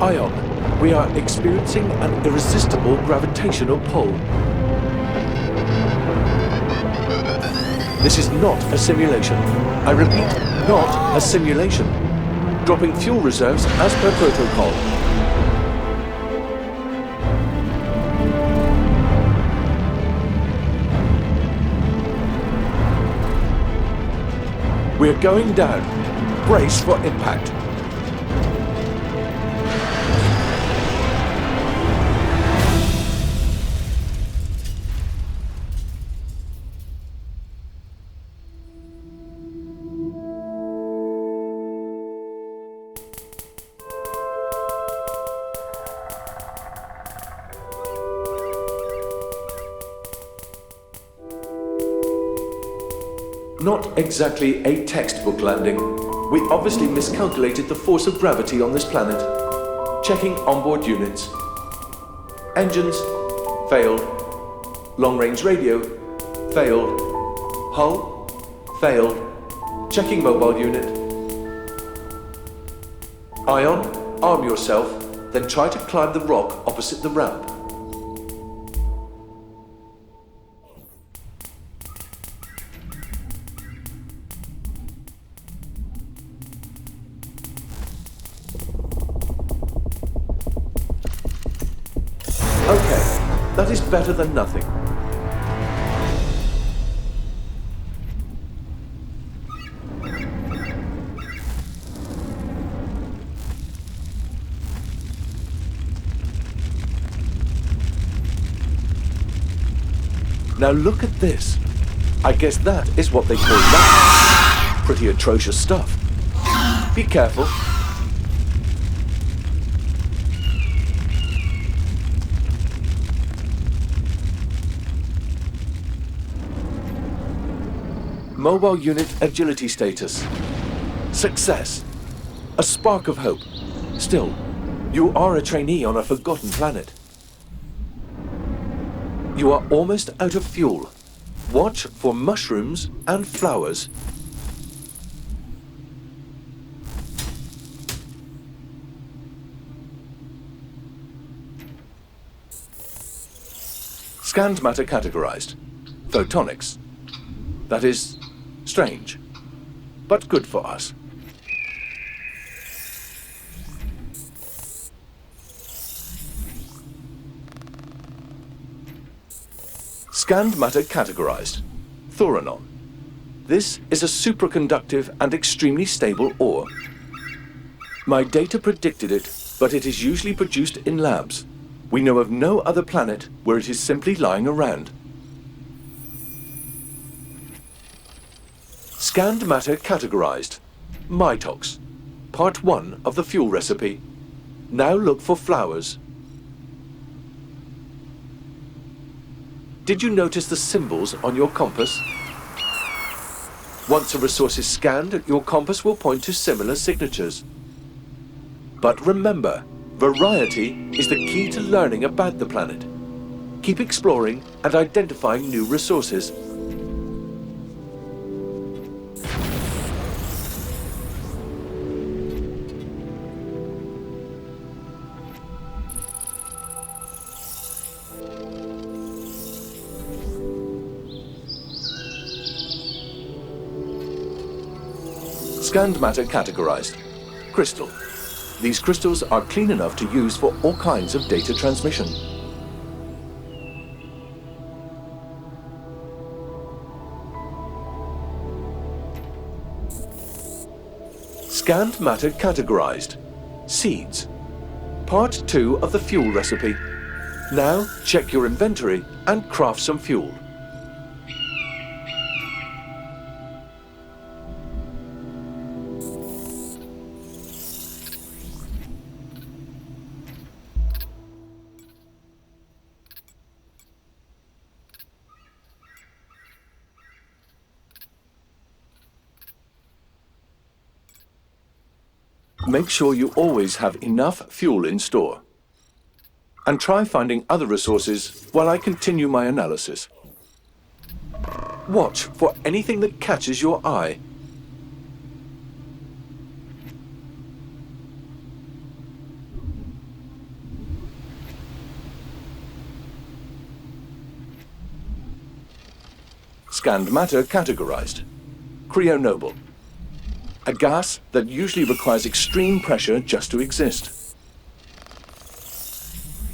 Ion, we are experiencing an irresistible gravitational pull. This is not a simulation. I repeat, not a simulation. Dropping fuel reserves as per protocol. We're going down. Brace for impact. Not exactly a textbook landing. We obviously miscalculated the force of gravity on this planet. Checking onboard units. Engines, failed. Long-range radio, failed. Hull, failed. Checking mobile unit. Ion, arm yourself, then try to climb the rock opposite the ramp. That is better than nothing. Now look at this. I guess that is what they call that. Pretty atrocious stuff. Be careful. Mobile unit agility status. Success. A spark of hope. Still, you are a trainee on a forgotten planet. You are almost out of fuel. Watch for mushrooms and flowers. Scanned matter categorized. Photonics. That is strange, but good for us. Scanned matter categorized. Thuranon. This is a supraconductive and extremely stable ore. My data predicted it, but it is usually produced in labs. We know of no other planet where it is simply lying around. Scanned matter categorized. Mitox. Part 1 of the fuel recipe. Now look for flowers. Did you notice the symbols on your compass? Once a resource is scanned, your compass will point to similar signatures. But remember, variety is the key to learning about the planet. Keep exploring and identifying new resources. Scanned matter categorized. Crystal. These crystals are clean enough to use for all kinds of data transmission. Scanned matter categorized. Seeds. Part 2 of the fuel recipe. Now check your inventory and craft some fuel. Make sure you always have enough fuel in store. And try finding other resources while I continue my analysis. Watch for anything that catches your eye. Scanned matter categorized. Cryonoble. A gas that usually requires extreme pressure just to exist.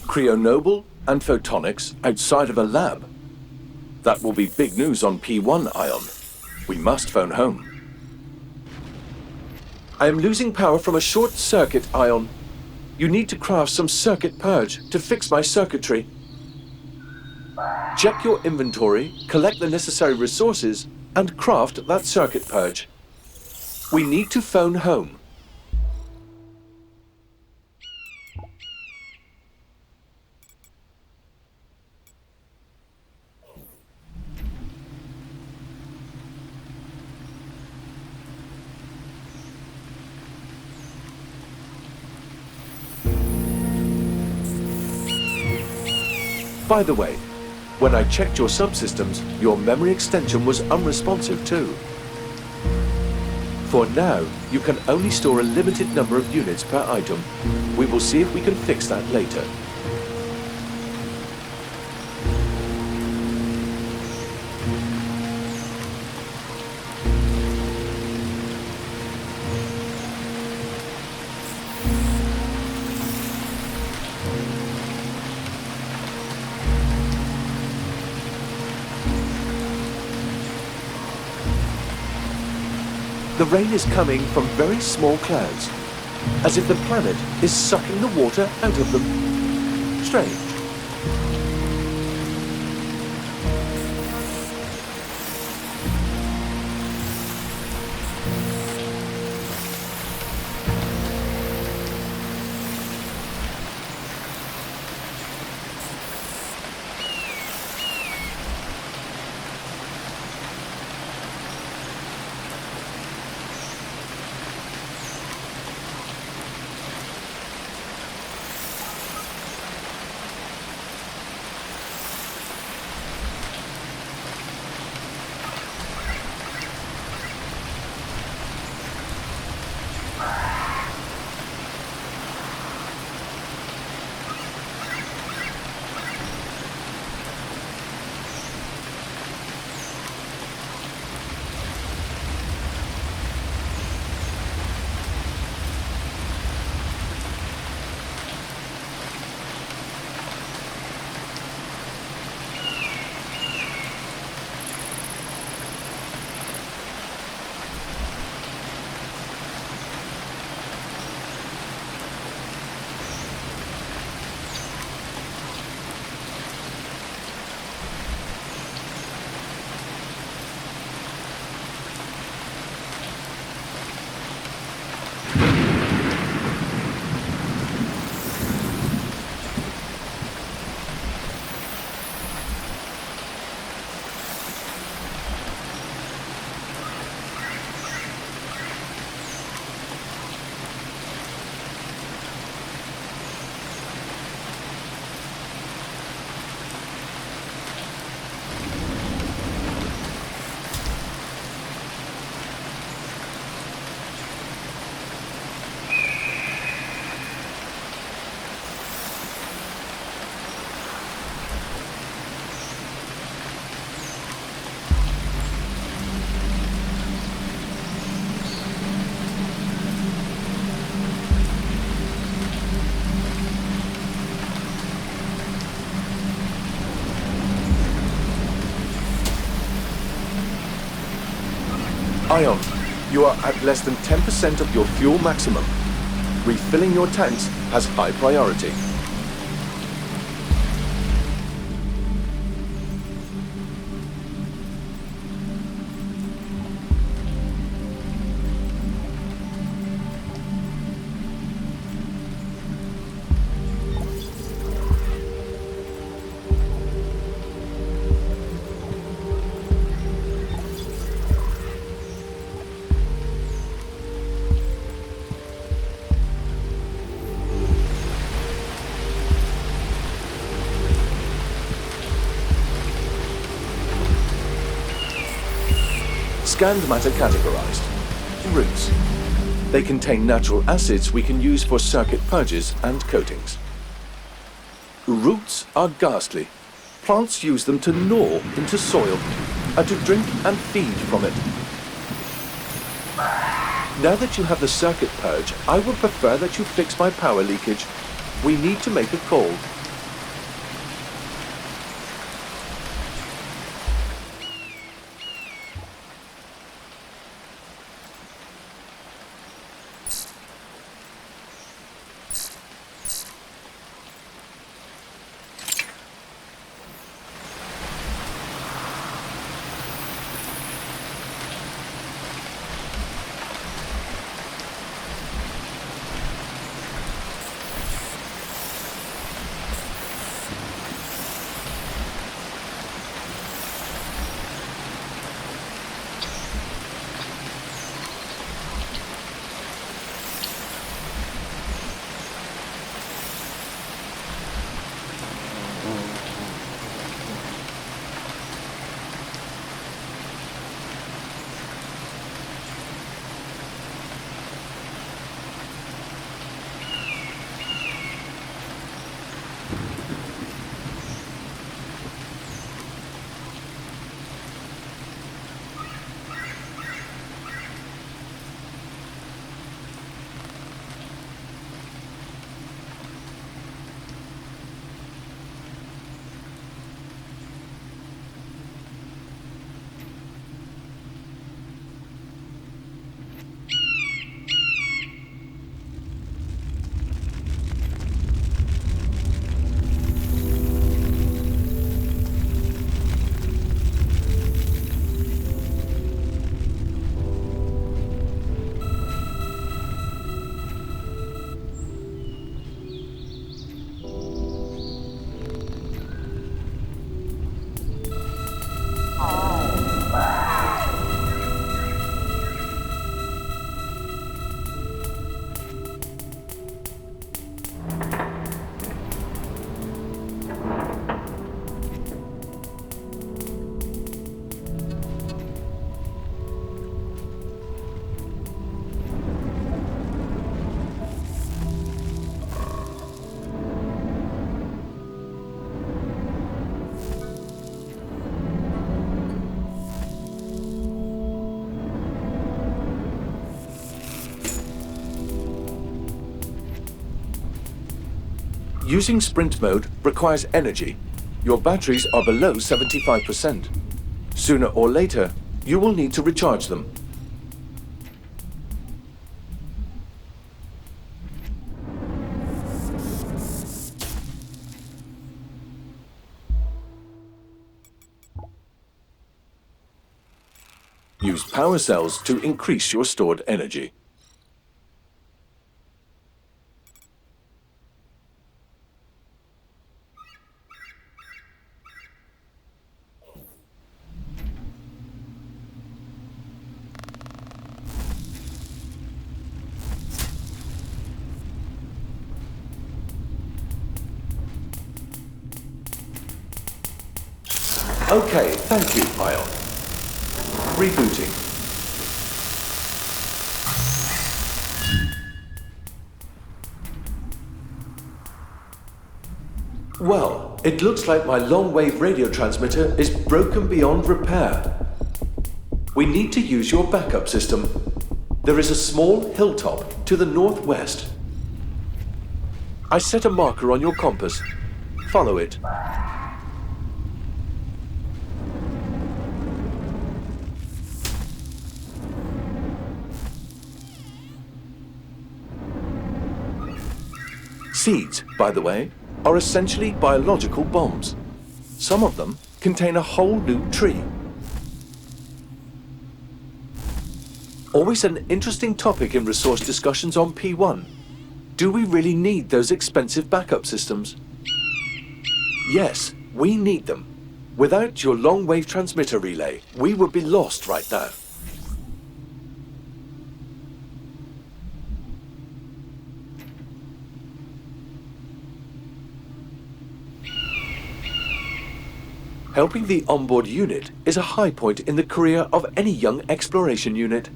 Cryonoble and photonics outside of a lab. That will be big news on P1 ion. We must phone home. I am losing power from a short circuit ion. You need to craft some circuit purge to fix my circuitry. Check your inventory, collect the necessary resources, and craft that circuit purge. We need to phone home. By the way, when I checked your subsystems, your memory extension was unresponsive too. For now, you can only store a limited number of units per item. We will see if we can fix that later. The rain is coming from very small clouds, as if the planet is sucking the water out of them. Strange. Ion, you are at less than 10% of your fuel maximum. Refilling your tanks has high priority. Scanned matter categorized. Roots. They contain natural acids we can use for circuit purges and coatings. Roots are ghastly. Plants use them to gnaw into soil. are to drink and feed from it. Now that you have the circuit purge, I would prefer that you fix my power leakage. We need to make a call. Using sprint mode requires energy. Your batteries are below 75%. Sooner or later, you will need to recharge them. Use power cells to increase your stored energy. Okay, thank you, Ion. Rebooting. Well, it looks like my long-wave radio transmitter is broken beyond repair. We need to use your backup system. There is a small hilltop to the northwest. I set a marker on your compass. Follow it. Seeds, by the way, are essentially biological bombs. Some of them contain a whole new tree. Always an interesting topic in resource discussions on P1. Do we really need those expensive backup systems? Yes, we need them. Without your long-wave transmitter relay, we would be lost right now. Helping the onboard unit is a high point in the career of any young exploration unit.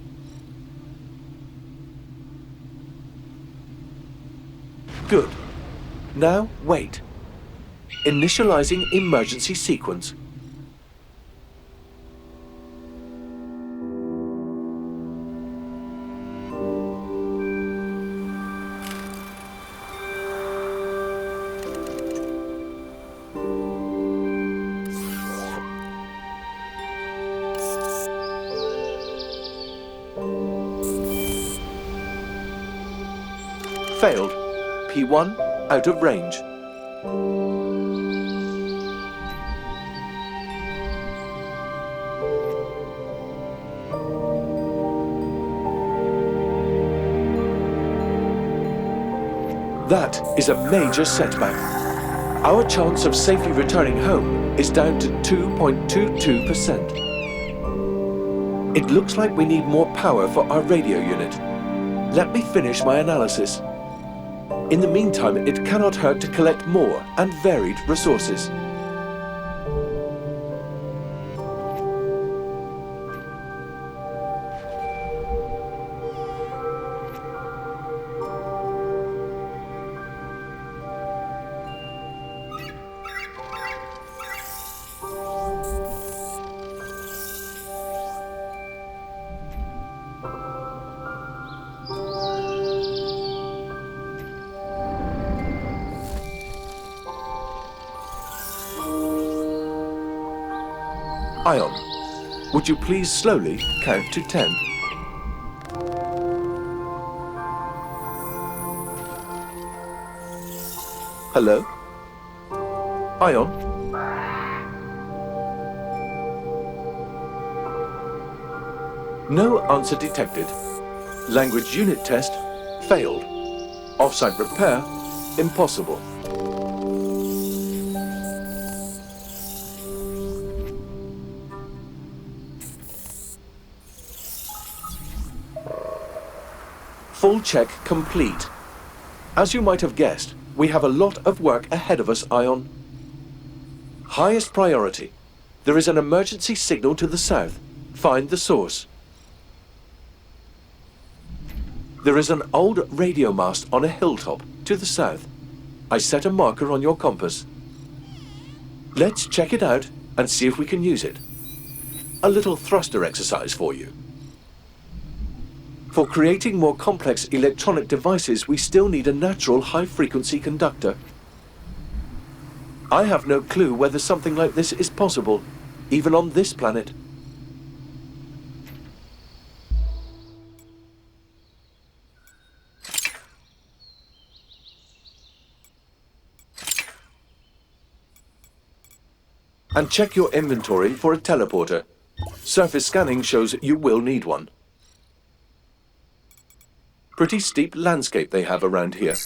Good. Now, wait. Initializing emergency sequence. Failed. P1 out of range. That is a major setback. Our chance of safely returning home is down to 2.22%. It looks like we need more power for our radio unit. Let me finish my analysis. In the meantime, it cannot hurt to collect more and varied resources. Ion, would you please slowly count to 10? Hello? Ion? No answer detected. Language unit test failed. Offsite repair impossible. Full check complete. As you might have guessed, we have a lot of work ahead of us, Ion. Highest priority. There is an emergency signal to the south. Find the source. There is an old radio mast on a hilltop to the south. I set a marker on your compass. Let's check it out and see if we can use it. A little thruster exercise for you. For creating more complex electronic devices, we still need a natural high-frequency conductor. I have no clue whether something like this is possible, even on this planet. And check your inventory for a teleporter. Surface scanning shows you will need one. Pretty steep landscape they have around here.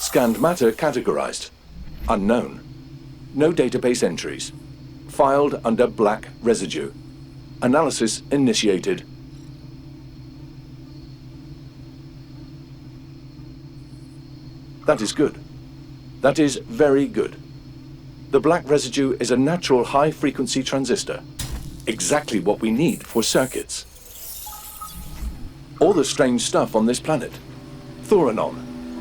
Scanned matter categorized. Unknown. No database entries. Filed under black residue. Analysis initiated. That is good. That is very good. The black residue is a natural high-frequency transistor. Exactly what we need for circuits. All the strange stuff on this planet. Thoranon,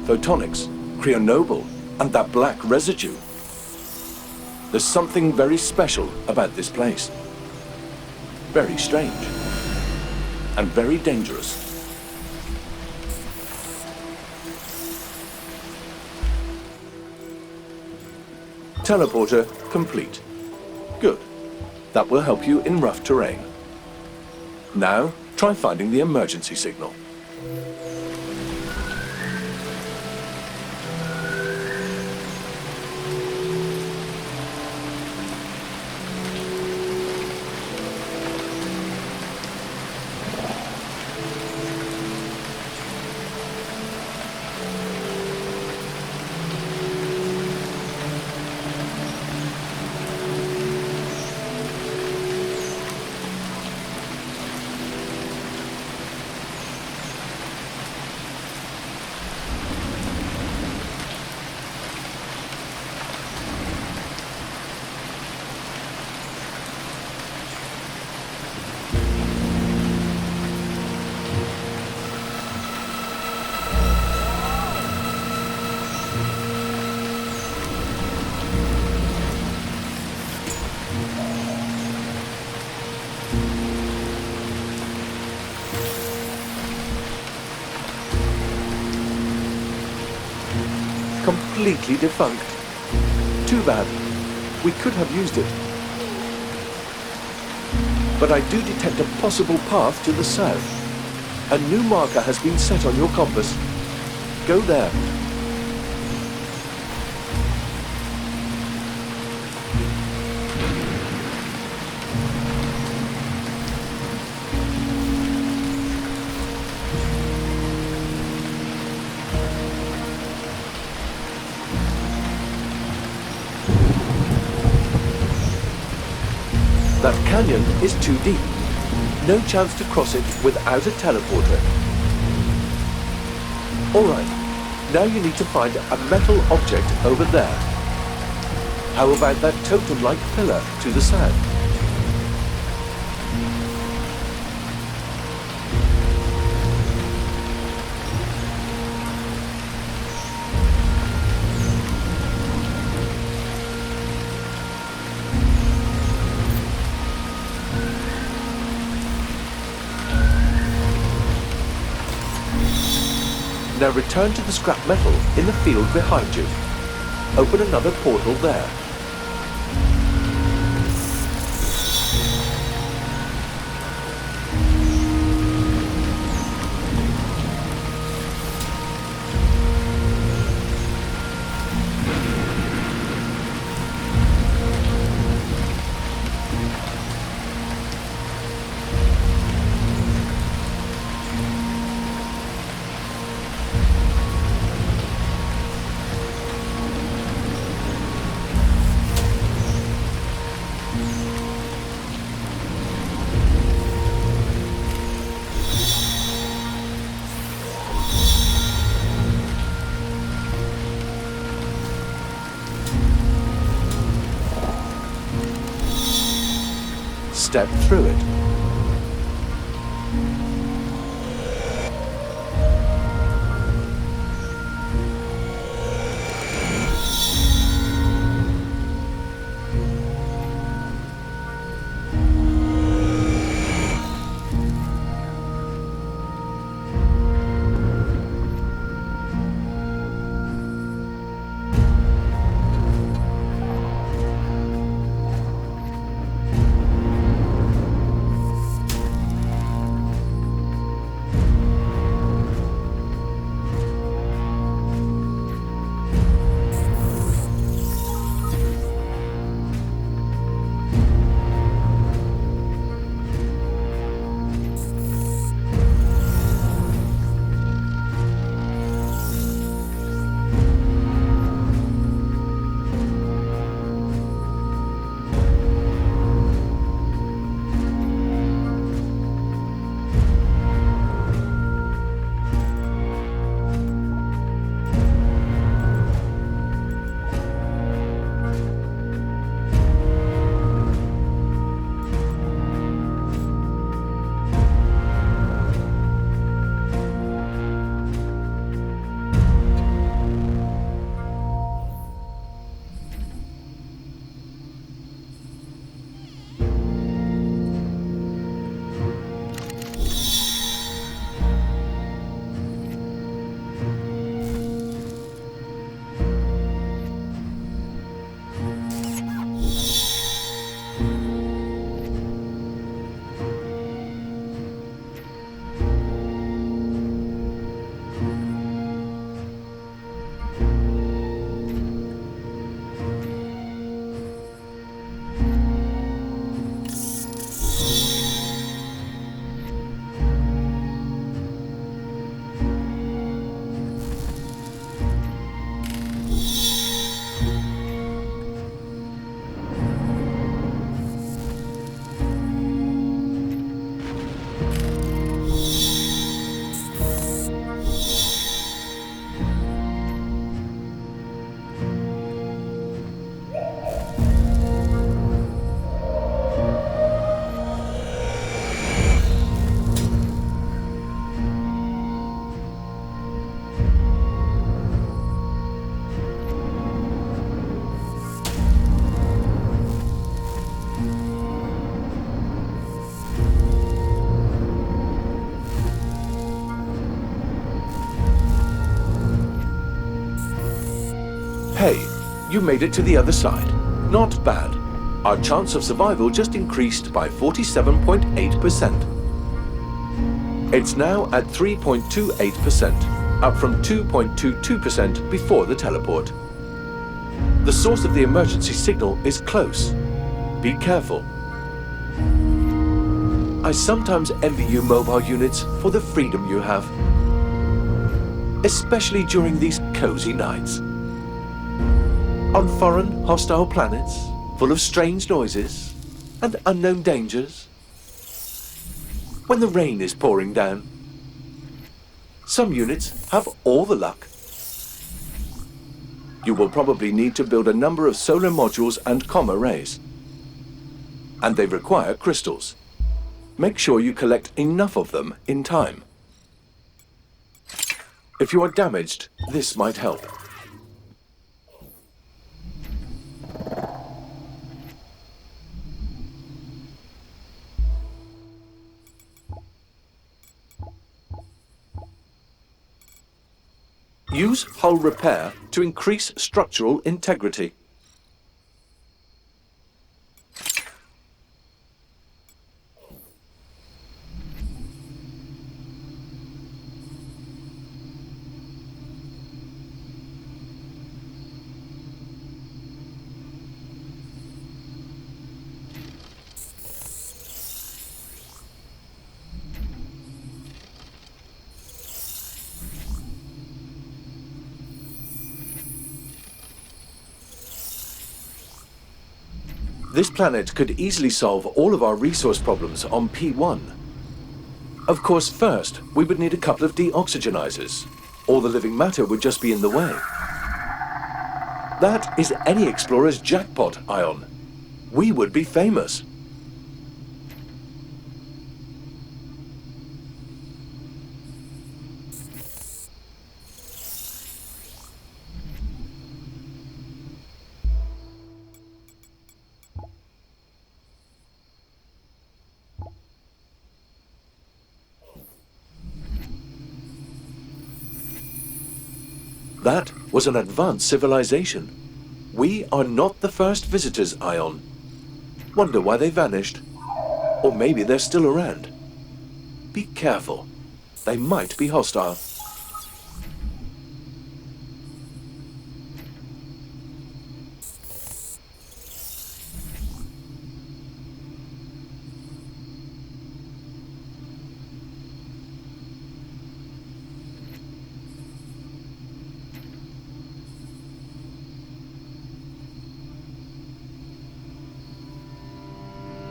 photonics, Cryonoble, and that black residue. There's something very special about this place. Very strange. And very dangerous. Teleporter complete. Good. That will help you in rough terrain. Now, try finding the emergency signal. completely defunct. Too bad. We could have used it. But I do detect a possible path to the south. A new marker has been set on your compass. Go there. That canyon is too deep. No chance to cross it without a teleporter. Alright, now you need to find a metal object over there. How about that totem-like pillar to the south? Now return to the scrap metal in the field behind you. Open another portal there. Step through it. Hey, you made it to the other side. Not bad. Our chance of survival just increased by 47.8%. It's now at 3.28%, up from 2.22% before the teleport. The source of the emergency signal is close. Be careful. I sometimes envy you mobile units for the freedom you have, especially during these cozy nights. On foreign, hostile planets, full of strange noises and unknown dangers. When the rain is pouring down. Some units have all the luck. You will probably need to build a number of solar modules and comm arrays. And they require crystals. Make sure you collect enough of them in time. If you are damaged, this might help. Use hull repair to increase structural integrity. This planet could easily solve all of our resource problems on P1. Of course, first, we would need a couple of deoxygenizers. All the living matter would just be in the way. That is any explorer's jackpot, Ion. We would be famous. That was an advanced civilization. We are not the first visitors, Ion. Wonder why they vanished. Or maybe they're still around. Be careful. They might be hostile.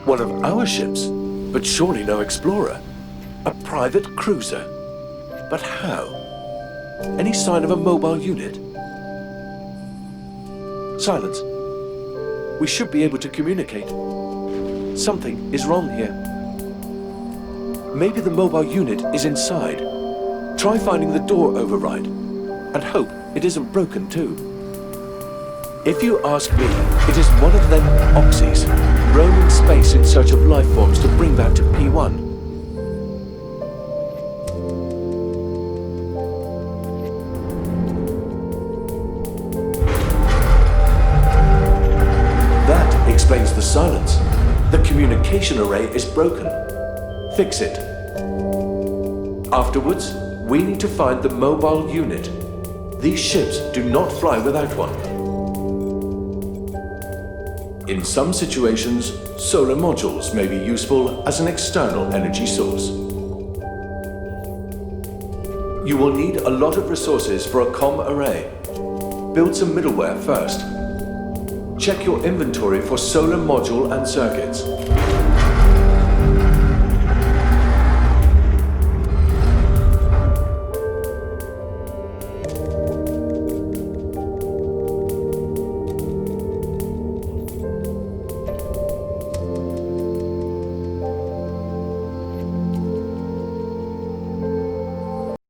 One of our ships, but surely no explorer. A private cruiser. But how? Any sign of a mobile unit? Silence. We should be able to communicate. Something is wrong here. Maybe the mobile unit is inside. Try finding the door override, and hope it isn't broken too. If you ask me, it is one of them oxys, roaming space in search of life forms to bring back to P1. That explains the silence. The communication array is broken. Fix it. Afterwards, we need to find the mobile unit. These ships do not fly without one. In some situations, solar modules may be useful as an external energy source. You will need a lot of resources for a comm array. Build some middleware first. Check your inventory for solar module and circuits.